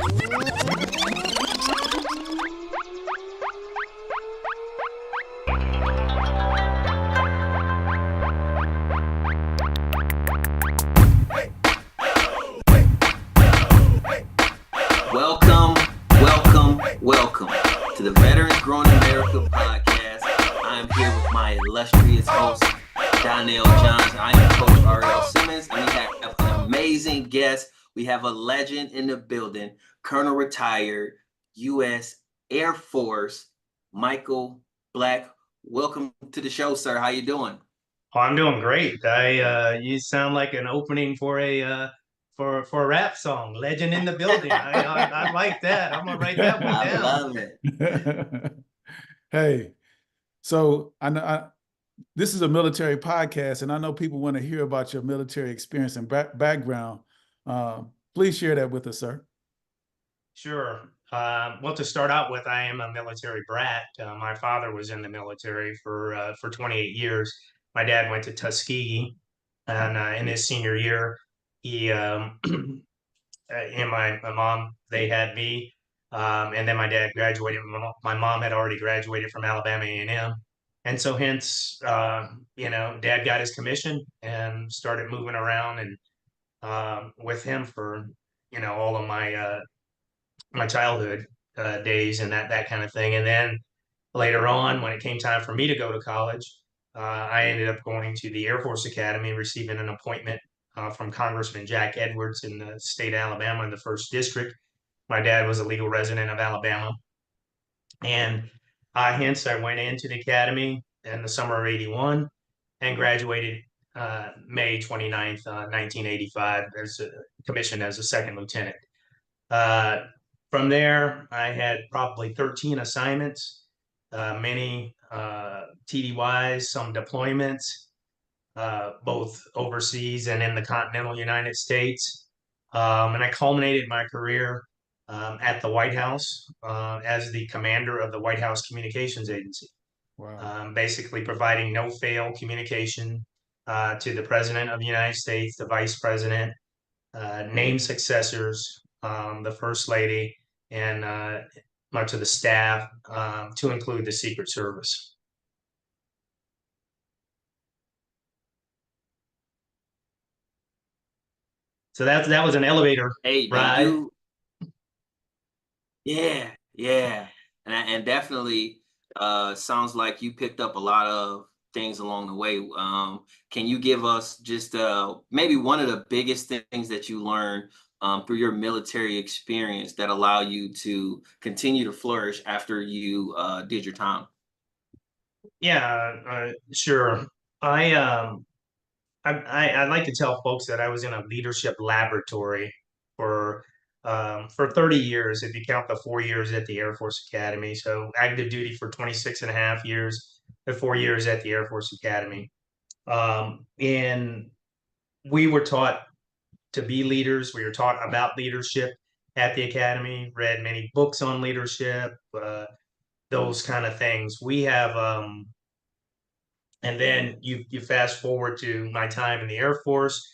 Welcome, welcome, welcome to the Veterans Growing America podcast. I am here with my illustrious host, Donnell Johns. I am Coach R.L. Simmons, and we have an amazing guest. We have a legend in the building, Colonel retired U.S. Air Force, Michael Black. Welcome to the show, sir. How you doing? Oh, I'm doing great. You sound like an opening for a rap song, "Legend in the Building." I like that. I'm gonna write that one I down. love it. Hey, so I know this is a military podcast, and I know people want to hear about your military experience and background. Please share that with us, sir. Sure. Well, to start out with, I am a military brat. My father was in the military for 28 years. My dad went to Tuskegee, and in his senior year, he and my mom, they had me. And then my dad graduated. My mom had already graduated from Alabama A&M. And so hence, dad got his commission and started moving around and with him for, all of my childhood days and that kind of thing. And then later on, when it came time for me to go to college, I ended up going to the Air Force Academy, receiving an appointment from Congressman Jack Edwards in the state of Alabama in the first district. My dad was a legal resident of Alabama. And hence, I went into the academy in the summer of 81 and graduated May 29th, 1985, as a commissioned as a second lieutenant. From there, I had probably 13 assignments, many TDYs, some deployments, both overseas and in the continental United States. And I culminated my career at the White House as the commander of the White House Communications Agency. Wow. Basically providing no-fail communication to the President of the United States, the Vice President, named successors, the First Lady, and much of the staff, to include the Secret Service. So that was an elevator Hey, ride. Yeah, and definitely sounds like you picked up a lot of things along the way. Can you give us just maybe one of the biggest things that you learned through your military experience that allow you to continue to flourish after you did your time? Yeah, sure. I um I like to tell folks that I was in a leadership laboratory for for 30 years, if you count the 4 years at the Air Force Academy. So active duty for 26 and a half years, and 4 years at the Air Force Academy. And we were taught to be leaders. We were taught about leadership at the academy, read many books on leadership, those kind of things. We have and then you fast forward to my time in the Air Force,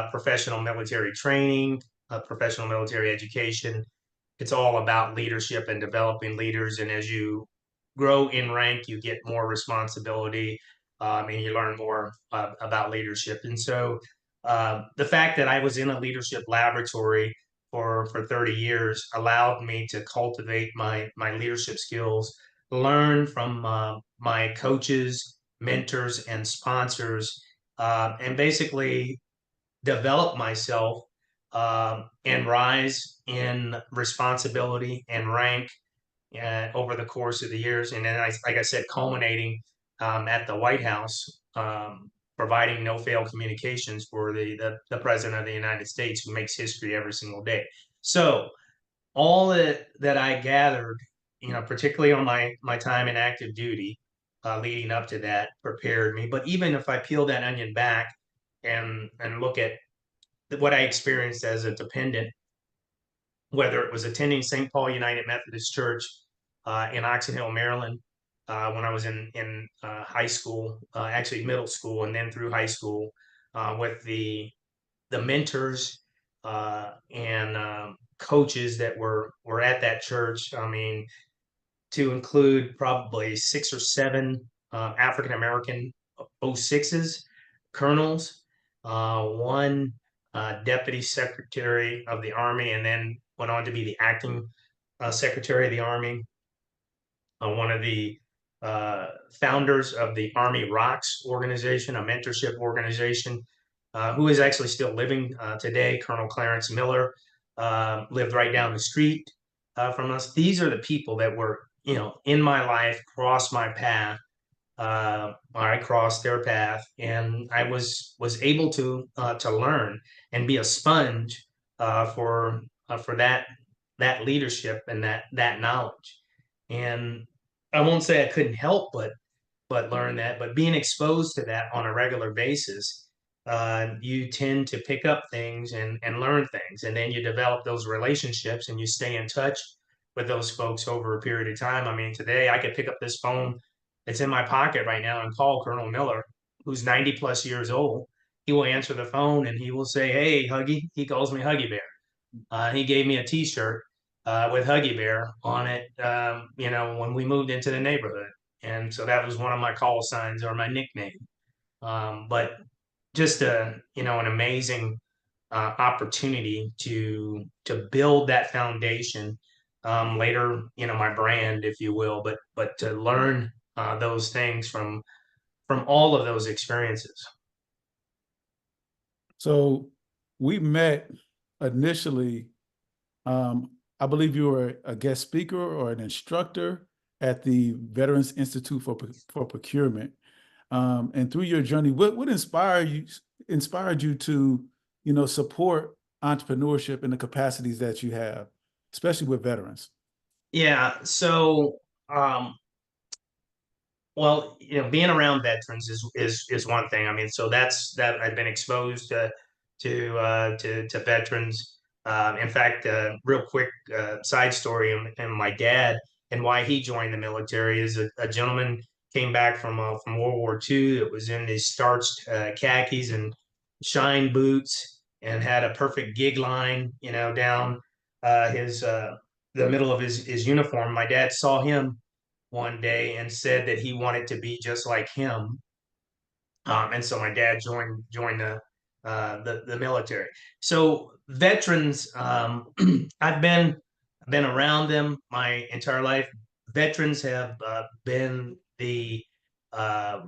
professional military training, professional military education. It's all about leadership and developing leaders. And as you grow in rank, you get more responsibility, and you learn more about leadership. And so the fact that I was in a leadership laboratory for 30 years allowed me to cultivate my leadership skills, learn from my coaches, mentors, and sponsors, and basically develop myself and rise in responsibility and rank over the course of the years. And then, like I said, culminating at the White House, providing no-fail communications for the President of the United States, who makes history every single day. So all that I gathered, particularly on my time in active duty, leading up to that, prepared me. But even if I peel that onion back and look at what I experienced as a dependent, whether it was attending St. Paul United Methodist Church in Oxon Hill, Maryland, when I was in high school, actually middle school, and then through high school, with the mentors and coaches that were at that church. I mean, to include probably 6 or 7 African American O6s, colonels, one deputy secretary of the Army, and then went on to be the acting secretary of the Army. One of the founders of the Army Rocks organization, a mentorship organization, who is actually still living today. Colonel Clarence Miller lived right down the street from us. These are the people that were, in my life, crossed my path. I crossed their path, and I was able to learn and be a sponge for that leadership and that knowledge. And I won't say I couldn't help but learn that, but being exposed to that on a regular basis, you tend to pick up things and learn things, and then you develop those relationships and you stay in touch with those folks over a period of time. I mean, today I could pick up this phone that's in my pocket right now and call Colonel Miller, who's 90 plus years old. He will answer the phone and he will say, "Hey, Huggy." He calls me Huggy Bear. He gave me a T-shirt with Huggy Bear on it, when we moved into the neighborhood, and so that was one of my call signs or my nickname. But just an amazing opportunity to build that foundation. Later, my brand, if you will, but to learn those things from all of those experiences. So we met initially. I believe you were a guest speaker or an instructor at the Veterans Institute for Procurement. And through your journey, what inspired you to, support entrepreneurship in the capacities that you have, especially with veterans? Yeah. So, well, being around veterans is one thing. I mean, so that I've been exposed to veterans. In fact, real quick side story, and my dad and why he joined the military is a gentleman came back from World War II that was in his starched khakis and shine boots and had a perfect gig line, down his the middle of his uniform. My dad saw him one day and said that he wanted to be just like him. And so my dad joined the military. So veterans, I've been around them my entire life. Veterans have been uh,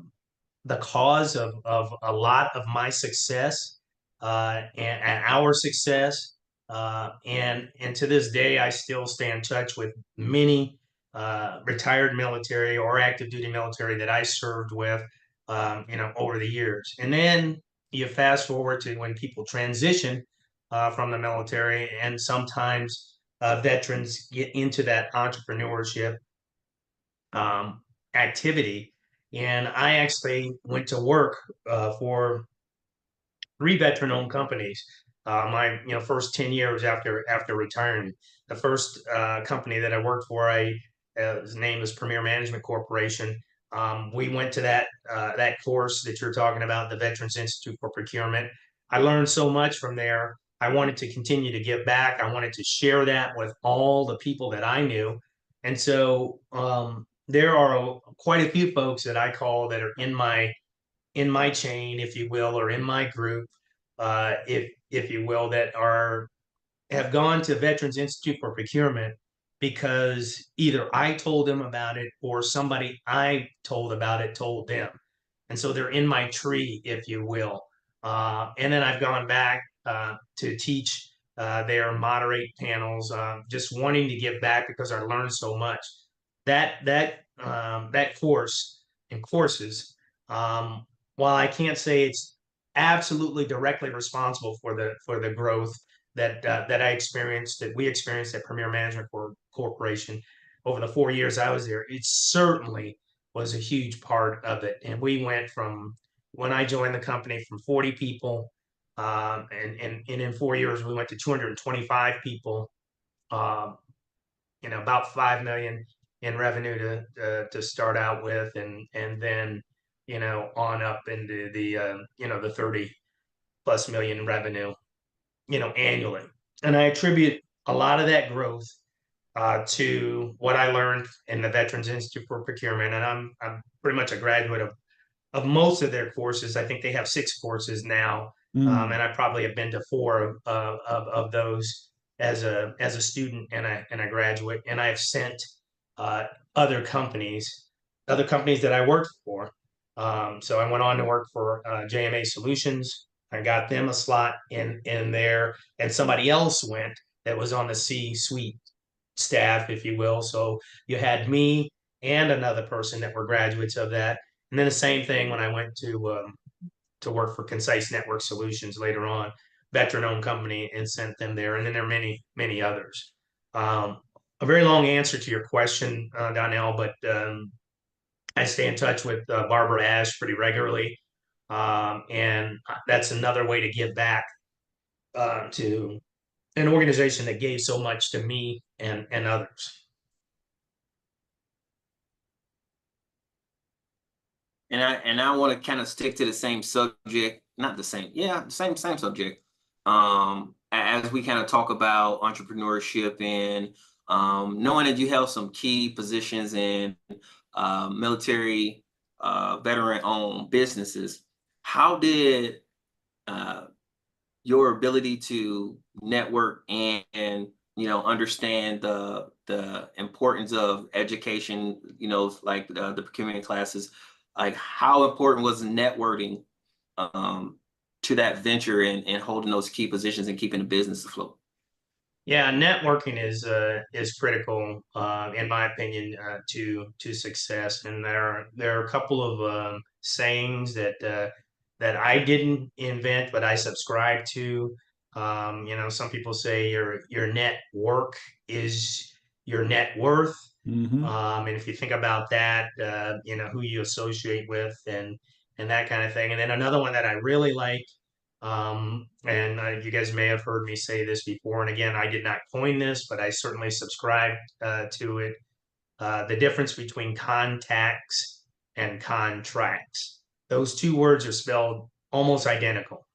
the cause of a lot of my success and our success. And to this day, I still stay in touch with many retired military or active duty military that I served with, over the years. And then you fast forward to when people transition from the military, and sometimes veterans get into that entrepreneurship activity. And I actually went to work for 3 veteran-owned companies. My first 10 years after retiring, the first company that I worked for, his name is Premier Management Corporation. We went to that course that you're talking about, the Veterans Institute for Procurement. I learned so much from there. I wanted to continue to give back. I wanted to share that with all the people that I knew, and so there are quite a few folks that I call that are in my chain, if you will, or in my group, if you will, that have gone to Veterans Institute for Procurement because either I told them about it or somebody I told about it told them, and so they're in my tree, if you will. And then I've gone back to teach their moderate panels, just wanting to give back because I learned so much. That course and courses, um, while I can't say it's absolutely directly responsible for the growth that I experienced, that we experienced at Premier Management Corporation over the 4 years I was there, it certainly was a huge part of it. And we went from, when I joined the company, from 40 people, and in 4 years we went to 225 people, um, about 5 million in revenue to start out with, and then on up into the 30 plus million revenue annually. And I attribute a lot of that growth to what I learned in the Veterans Institute for Procurement. And I'm pretty much a graduate of most of their courses. I think they have 6 courses now, and I probably have been to 4 of those as a student and a graduate. And I've sent uh, other companies that I worked for. So I went on to work for JMA Solutions. I got them a slot in there, and somebody else went that was on the C-suite staff, if you will. So you had me and another person that were graduates of that. And then the same thing when I went to work for Concise Network Solutions later on, veteran-owned company, and sent them there. And then there are many others. A very long answer to your question, Donnell, but I stay in touch with Barbara Ash pretty regularly, and that's another way to give back to an organization that gave so much to me and others. And I want to kind of stick to the same subject, not the same, yeah, same subject. As we kind of talk about entrepreneurship and knowing that you have some key positions in military veteran-owned businesses, how did your ability to network and understand the importance of education, like the procurement classes, like how important was networking um, to that venture and holding those key positions and keeping the business afloat? Yeah, networking is critical, in my opinion, to success. And there are a couple of sayings that I didn't invent, but I subscribe to. Some people say your net work is your net worth. And if you think about that, who you associate with and that kind of thing. And then another one that I really like, and you guys may have heard me say this before. And again, I did not coin this, but I certainly subscribe to it. The difference between contacts and contracts. Those 2 words are spelled almost identical.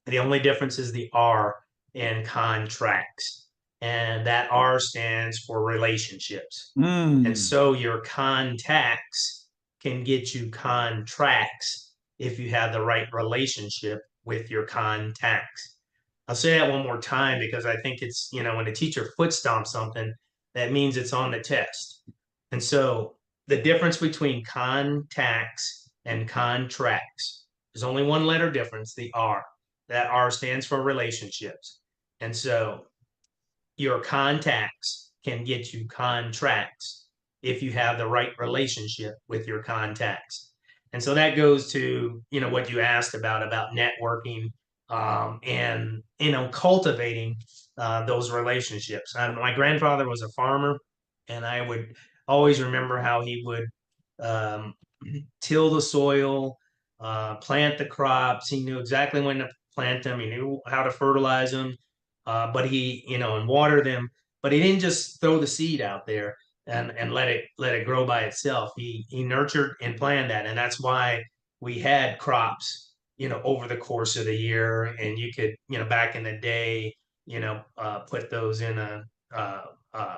The only difference is the R in contracts. And that R stands for relationships. And so your contacts can get you contracts if you have the right relationship with your contacts. I'll say that one more time because I think it's, when a teacher foot stomps something, that means it's on the test. And so the difference between contacts and contracts, there's only one letter difference, the R. That R stands for relationships. And so your contacts can get you contracts if you have the right relationship with your contacts. And so that goes to, what you asked about networking, and, cultivating those relationships. My grandfather was a farmer, and I would always remember how he would um, till the soil, plant the crops. He knew exactly when to plant them. He knew how to fertilize them, but and water them. But he didn't just throw the seed out there and let it grow by itself. He nurtured and planned that, and that's why we had crops, over the course of the year. And you could, back in the day, put those uh, uh,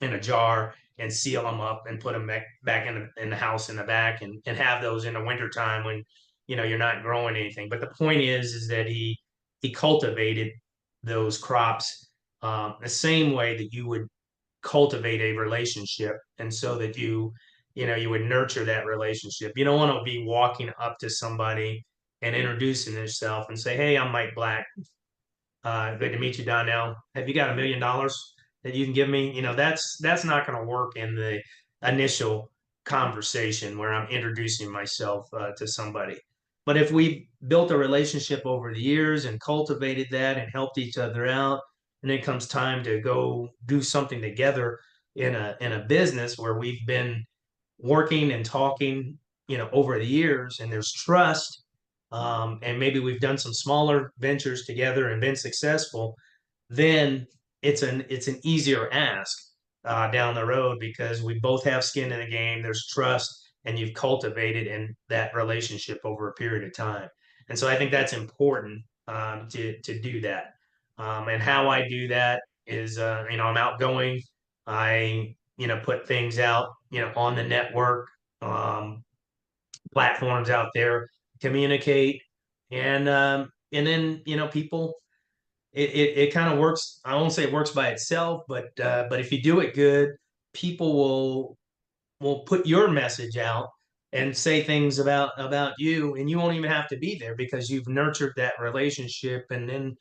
in a jar and seal them up and put them back in the house in the back, and have those in the wintertime when you're not growing anything. But the point is that he cultivated those crops the same way that you would cultivate a relationship, and so that you would nurture that relationship. You don't want to be walking up to somebody and introducing yourself and say, "Hey, I'm Mike Black. Good to meet you, Donnell. Have you got $1 million that you can give me?" That's not going to work in the initial conversation where I'm introducing myself to somebody. But if we built a relationship over the years and cultivated that and helped each other out, and it comes time to go do something together in a business where we've been working and talking, over the years, and there's trust, and maybe we've done some smaller ventures together and been successful, then it's an easier ask down the road because we both have skin in the game. There's trust, and you've cultivated in that relationship over a period of time. And so I think that's important to do that. And how I do that is, I'm outgoing. I, put things out, on the network, platforms out there, communicate, and then, people, it kind of works. I won't say it works by itself, but if you do it good, people will put your message out and say things about you, and you won't even have to be there because you've nurtured that relationship. And then,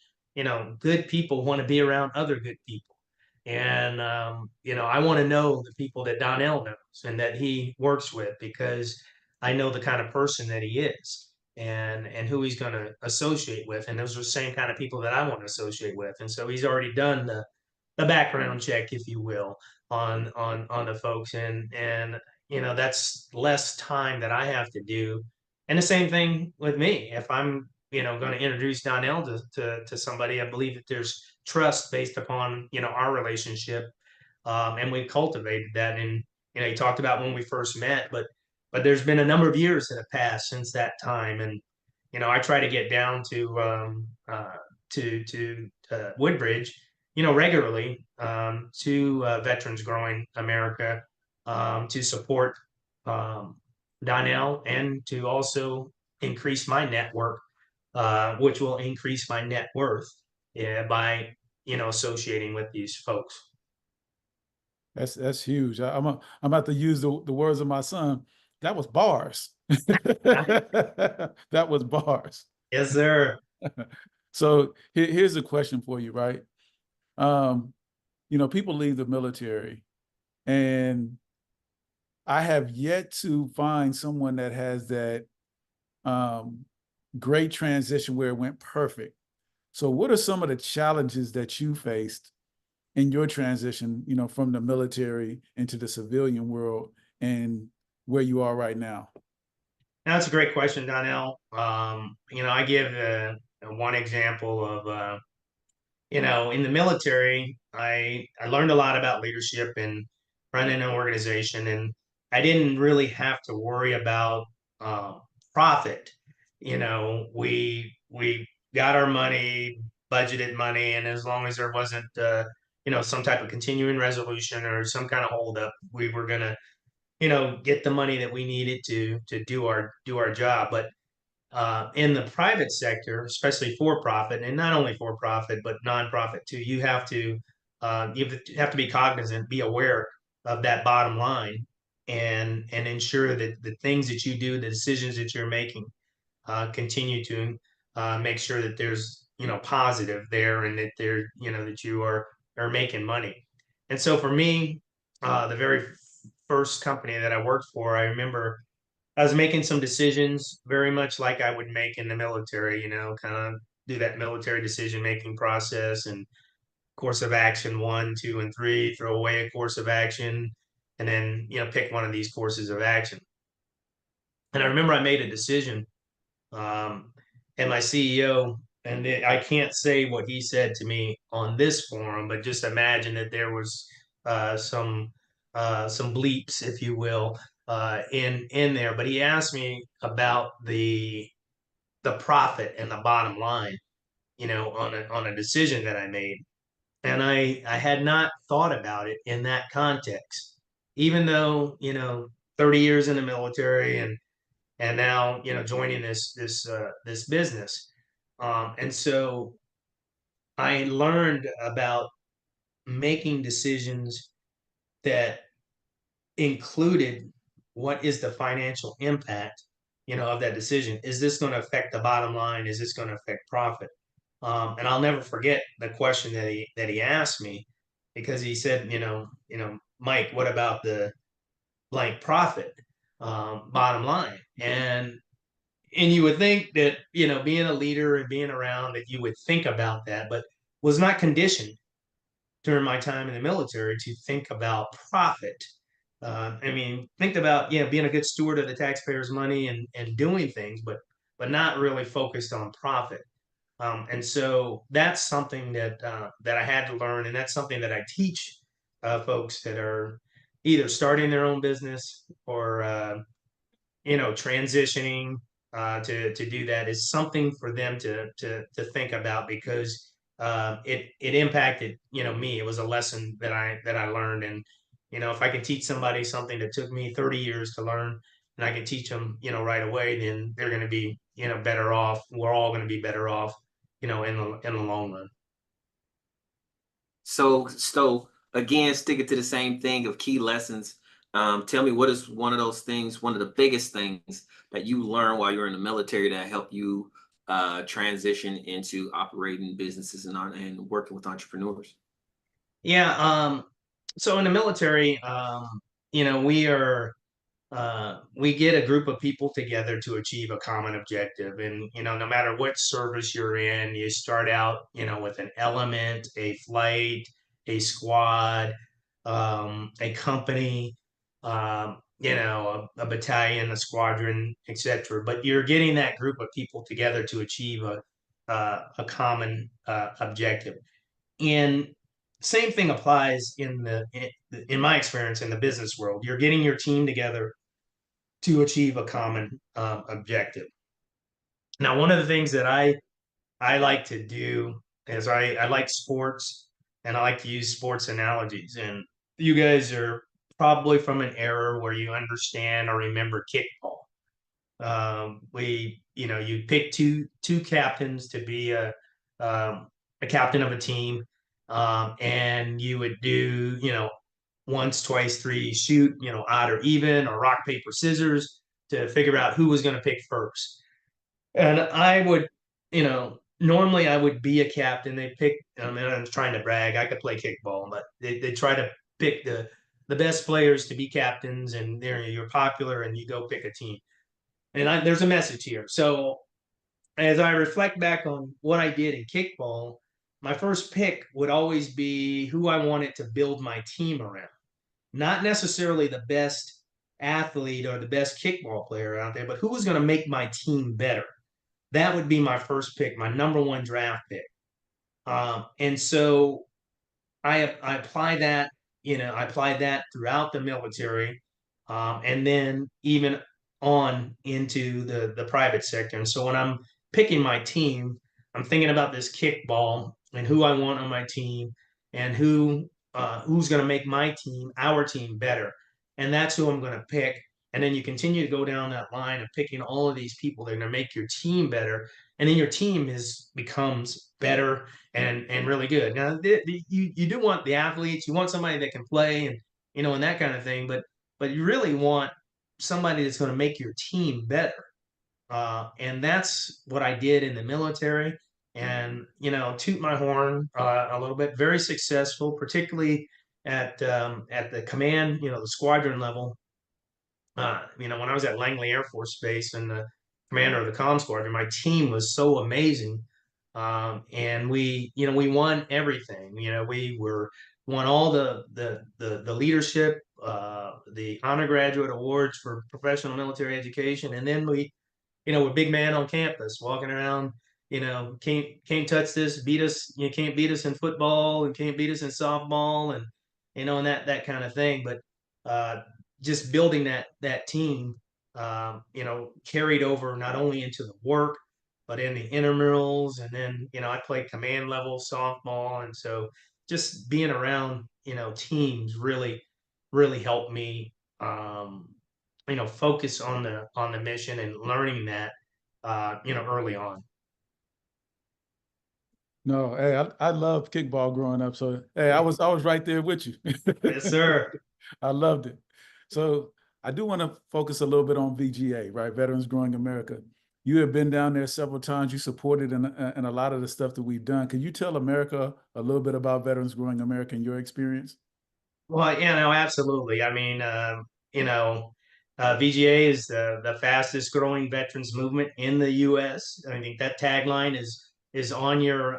good people want to be around other good people. And I want to know the people that Donnell knows and that he works with, because I know the kind of person that he is, and who he's going to associate with, and those are the same kind of people that I want to associate with. And so he's already done the background check, if you will, on the folks, and that's less time that I have to do. And the same thing with me. If I'm going to introduce Donnell to somebody, I believe that there's trust based upon our relationship, and we've cultivated that. And you talked about when we first met, but there's been a number of years that have passed since that time. And I try to get down to Woodbridge, regularly, to Veterans Growing America, to support um, Donnell, and to also increase my network, which will increase my net worth, by associating with these folks. That's huge. I'm about to use the words of my son. That was bars. That was bars. Yes, sir. So here's a question for you, right? People leave the military, and I have yet to find someone that has that great transition where it went perfect. So what are some of the challenges that you faced in your transition, from the military into the civilian world, and where you are right now? That's a great question, Donnell. I give one example of, in the military, I learned a lot about leadership and running an organization, and I didn't really have to worry about um, profit. We got our money, budgeted money, and as long as there wasn't, some type of continuing resolution or some kind of holdup, we were gonna, get the money that we needed to do our job. But in the private sector, especially for profit, and not only for profit but nonprofit too, you have to be cognizant, be aware of that bottom line, and ensure that the things that you do, the decisions that you're making, continue to make sure that there's positive there, and that that you are making money. And so for me, the very first company that I worked for, I remember I was making some decisions very much like I would make in the military, kind of do that military decision making process, and course of action one, two, and three, throw away a course of action, and then, pick one of these courses of action. And I remember I made a decision, and my CEO, and I can't say what he said to me on this forum, but just imagine that there was some bleeps, if you will, in there. But he asked me about the profit and the bottom line, on a decision that I made, and I had not thought about it in that context, even though 30 years in the military, and now joining this business, and so I learned about making decisions that included what is the financial impact, of that decision. Is this going to affect the bottom line? Is this going to affect profit? And I'll never forget the question that he asked me, because he said, Mike, what about the blank profit, bottom line? And you would think that, being a leader and being around, that you would think about that, but was not conditioned during my time in the military to think about profit. I mean, think about, being a good steward of the taxpayers' money, and doing things, but not really focused on profit. And so that's something that I had to learn, and that's something that I teach folks that are either starting their own business, or transitioning, to do that, is something for them to think about, because it impacted, me. It was a lesson that I learned. And, if I can teach somebody something that took me 30 years to learn, and I can teach them, right away, then they're going to be, better off. We're all going to be better off, in the long run. So again, sticking to the same thing of key lessons. Tell me, what is one of those things, one of the biggest things that you learned while you're in the military that helped you transition into operating businesses and working with entrepreneurs? Yeah. So in the military, we get a group of people together to achieve a common objective. And, no matter what service you're in, you start out, with an element, a flight, a squad, a company, a battalion, a squadron, etc. But you're getting that group of people together to achieve a common objective. And same thing applies in my experience in the business world. You're getting your team together to achieve a common objective. Now, one of the things that I like to do is I like sports, and I like to use sports analogies. And you guys are probably from an era where you understand or remember kickball. You pick two captains to be a captain of a team, and you would do, once, twice, three, shoot, odd or even, or rock, paper, scissors, to figure out who was going to pick first. And I would, normally I would be a captain. They pick, I mean, I'm trying to brag, I could play kickball, but they try to pick the best players to be captains, and you're popular, and you go pick a team. And there's a message here. So as I reflect back on what I did in kickball, my first pick would always be who I wanted to build my team around. Not necessarily the best athlete or the best kickball player out there, but who was going to make my team better. That would be my first pick, my number one draft pick. And so I apply that, I applied that throughout the military, and then even on into the private sector. And so when I'm picking my team, I'm thinking about this kickball and who I want on my team, and who's going to make my team, our team, better. And that's who I'm going to pick. And then you continue to go down that line of picking all of these people that are going to make your team better, and then your team becomes better and really good. Now, you do want the athletes, you want somebody that can play, and that kind of thing, but you really want somebody that's going to make your team better. And that's what I did in the military. And, toot my horn a little bit. Very successful, particularly at the command, the squadron level. When I was at Langley Air Force Base and the commander of the comm squadron, my team was so amazing. And we won everything. We won all the leadership, the honor graduate awards for professional military education. And then we're big man on campus, walking around, can't touch this, beat us, you can't beat us in football, and can't beat us in softball, and that kind of thing. But just building that team, carried over not only into the work, but in the intramurals. And then, I played command level softball. And so just being around, teams really helped me, focus on the mission and learning that, early on. No, hey, I love kickball growing up. So hey, I was right there with you. Yes, sir. I loved it. So I do want to focus a little bit on VGA, right? Veterans Growing America. You have been down there several times. You supported in a lot of the stuff that we've done. Can you tell America a little bit about Veterans Growing America and your experience? Well, yeah, no, absolutely. I mean, VGA is the fastest growing veterans movement in the U.S. I think that tagline is on your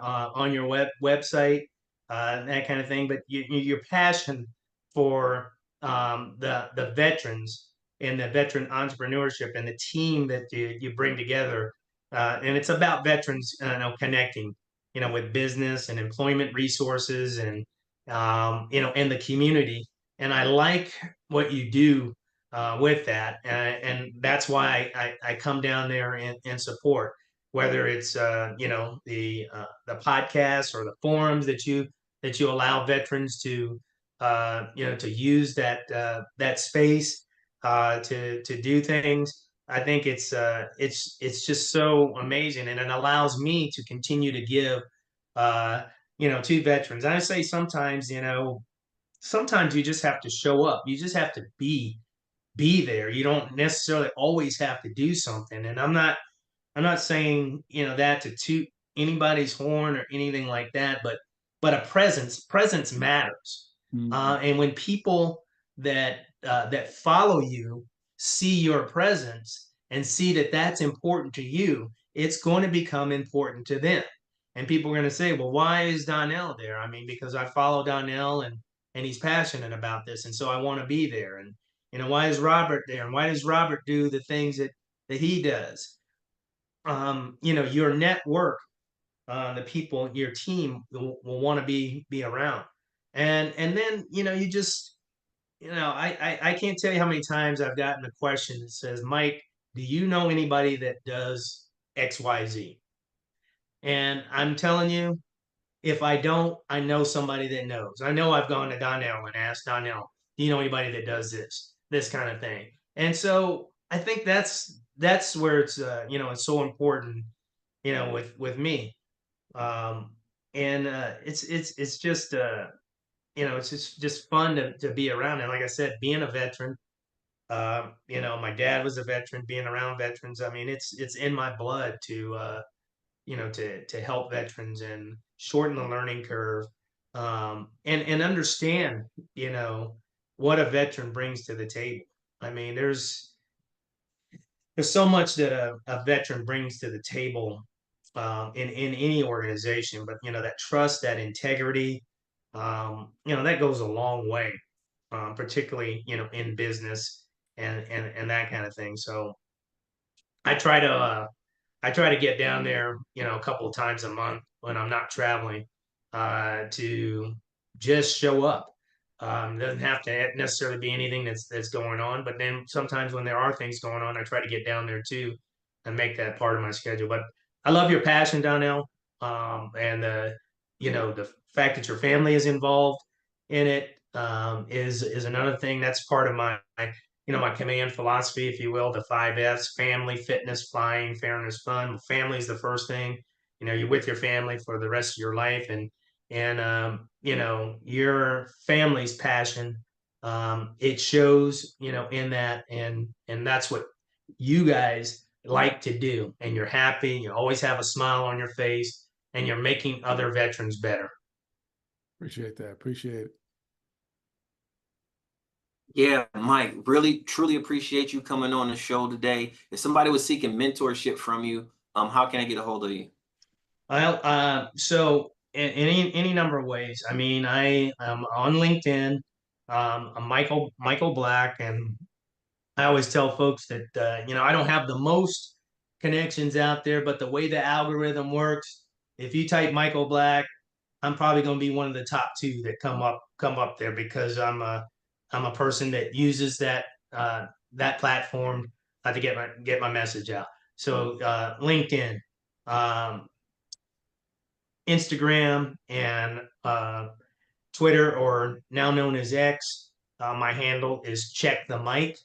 website, that kind of thing. But your passion for the veterans and the veteran entrepreneurship and the team that you bring together, and it's about veterans, connecting, with business and employment resources, and the community. And I like what you do with that, and that's why I come down there and support. whether it's the podcasts or the forums that you allow veterans to to use that space to do things. I think it's just so amazing, and it allows me to continue to give to veterans. I say sometimes, sometimes you just have to show up. You just have to be there. You don't necessarily always have to do something. And I'm not saying, that to toot anybody's horn or anything like that, but a presence matters. Mhm. And when people that follow you see your presence and see that that's important to you, it's going to become important to them. And people are going to say, "Well, why is Donnell there?" I mean, because I follow Donnell and he's passionate about this, and so I want to be there. And why is Robert there? And why does Robert do the things that he does? Your network, the people, your team will want to be around. And then, you just, I can't tell you how many times I've gotten a question that says, Mike, do you know anybody that does XYZ? And I'm telling you, if I don't, I know somebody that knows. I know I've gone to Donnell and asked Donnell, do you know anybody that does this kind of thing? And so I think that's where it's so important, with me. Um, and it's just it's just fun to be around. And like I said, being a veteran, my dad was a veteran. Being around veterans, I mean, it's in my blood to help veterans and shorten the learning curve, and understand what a veteran brings to the table. I mean, there's so much that a veteran brings to the table, in any organization, but that trust, that integrity, that goes a long way, particularly in business and that kind of thing. So I try to get down there, a couple of times a month when I'm not traveling, to just show up. Doesn't have to necessarily be anything that's going on, but then sometimes when there are things going on, I try to get down there too and make that part of my schedule. But I love your passion, Donnell, and the fact that your family is involved in it, is another thing. That's part of my command philosophy, if you will, the 5 F's: family, fitness, flying, fairness, fun. Family is the first thing. You're with your family for the rest of your life, and your family's passion, it shows, in that, and that's what you guys like to do. And you're happy. You always have a smile on your face, and you're making other veterans better. Appreciate that. Appreciate it. Yeah, Mike, really truly appreciate you coming on the show today. If somebody was seeking mentorship from you, how can I get a hold of you? Well, so in any number of ways. I mean, I am on LinkedIn. I'm Michael Black, and I always tell folks that I don't have the most connections out there, but the way the algorithm works, if you type Michael Black, I'm probably going to be one of the top two that come up there, because I'm a person that uses that platform, to get my message out. So LinkedIn, um, Instagram, and Twitter, or now known as X. My handle is Check the Mic,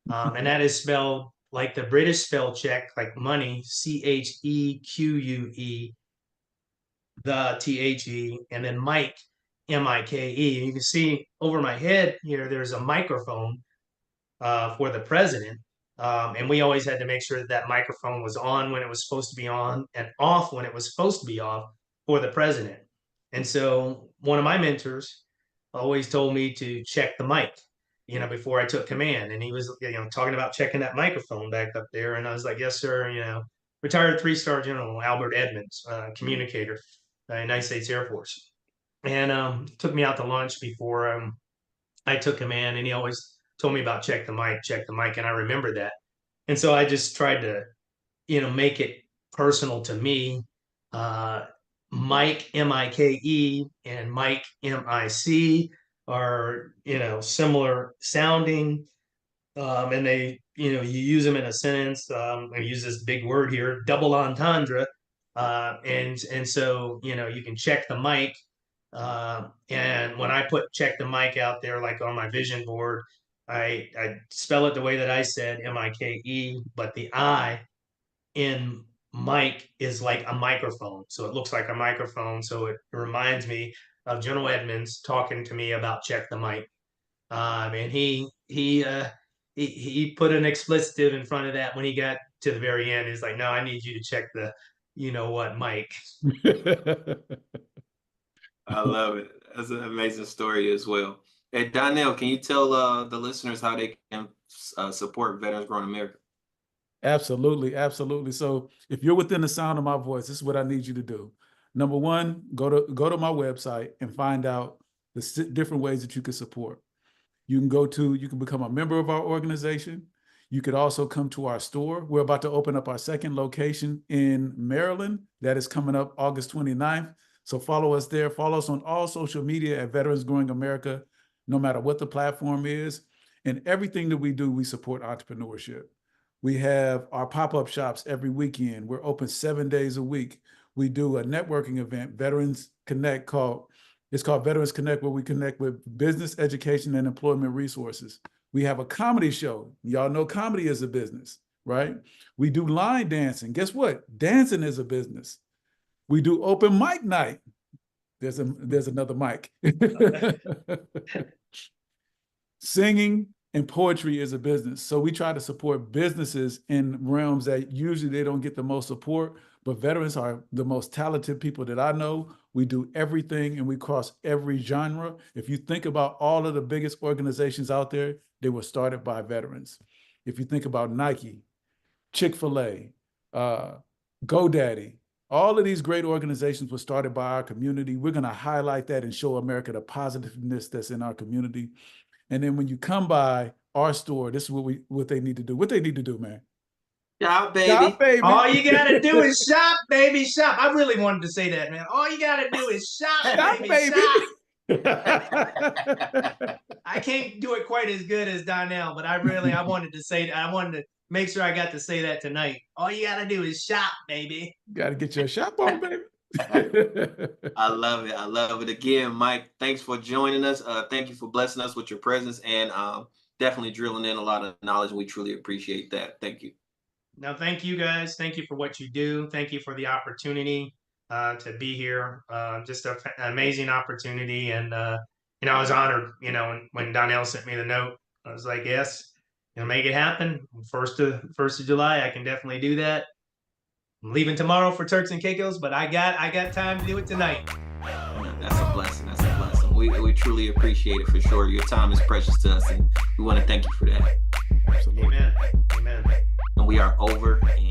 and that is spelled like the British spell check, like money, CHEQUE, THE, and then Mike, MIKE. You can see over my head here, there's a microphone, for the president. And we always had to make sure that that microphone was on when it was supposed to be on and off when it was supposed to be off for the president. And so one of my mentors always told me to check the mic, before I took command. And he was, talking about checking that microphone back up there. And I was like, yes, sir. Retired 3-star General Albert Edmonds, communicator, United States Air Force. And took me out to lunch before I took command, and he always told me about check the mic, and I remember that. And so I just tried to, make it personal to me. Uh, Mike, MIKE, and Mike, MIC, are, similar sounding. And they, you use them in a sentence. I use this big word here, double entendre. And so, you can check the mic. And when I put check the mic out there, like on my vision board, I spell it the way that I said, M-I-K-E, but the I in mic is like a microphone. So it looks like a microphone. So it reminds me of General Edmonds talking to me about check the mic. And he put an expletive in front of that when he got to the very end. He's like, no, I need you to check the, what, mic. I love it. That's an amazing story as well. Hey, Donnell, can you tell the listeners how they can support Veterans Growing America? Absolutely, absolutely. So if you're within the sound of my voice, this is what I need you to do. Number one, go to my website and find out the different ways that you can support. You can become a member of our organization. You could also come to our store. We're about to open up our second location in Maryland. That is coming up August 29th. So follow us there. Follow us on all social media at Veterans Growing America, no matter what the platform is. And everything that we do, we support entrepreneurship. We have our pop-up shops every weekend. We're open 7 days a week. We do a networking event, Veterans Connect, it's called Veterans Connect, where we connect with business, education, and employment resources. We have a comedy show. Y'all know comedy is a business, right? We do line dancing. Guess what? Dancing is a business. We do open mic night. There's another mic. Singing and poetry is a business. So we try to support businesses in realms that usually they don't get the most support, but veterans are the most talented people that I know. We do everything and we cross every genre. If you think about all of the biggest organizations out there, they were started by veterans. If you think about Nike, Chick-fil-A, GoDaddy, all of these great organizations were started by our community. We're going to highlight that and show America the positiveness that's in our community. And then when you come by our store, this is what they need to do. What they need to do, man. Shop, baby. Shop, baby. All you got to do is shop, baby, shop. I really wanted to say that, man. All you got to do is shop, baby, shop. I can't do it quite as good as Donnell, but I wanted to say that. I wanted to make sure I got to say that tonight. All you got to do is shop, baby. Got to get your shop on, baby. I love it. I love it. Again, Mike, thanks for joining us. Thank you for blessing us with your presence and definitely drilling in a lot of knowledge. We truly appreciate that. Thank you. No, thank you guys. Thank you for what you do. Thank you for the opportunity to be here. Just an amazing opportunity. And, I was honored, when Donnell sent me the note. I was like, yes, make it happen. 1st of July, I can definitely do that. I'm leaving tomorrow for Turks and Caicos, but I got time to do it tonight. That's a blessing. That's a blessing. We truly appreciate it for sure. Your time is precious to us, and we want to thank you for that. Absolutely. Amen. Amen. And we are over. And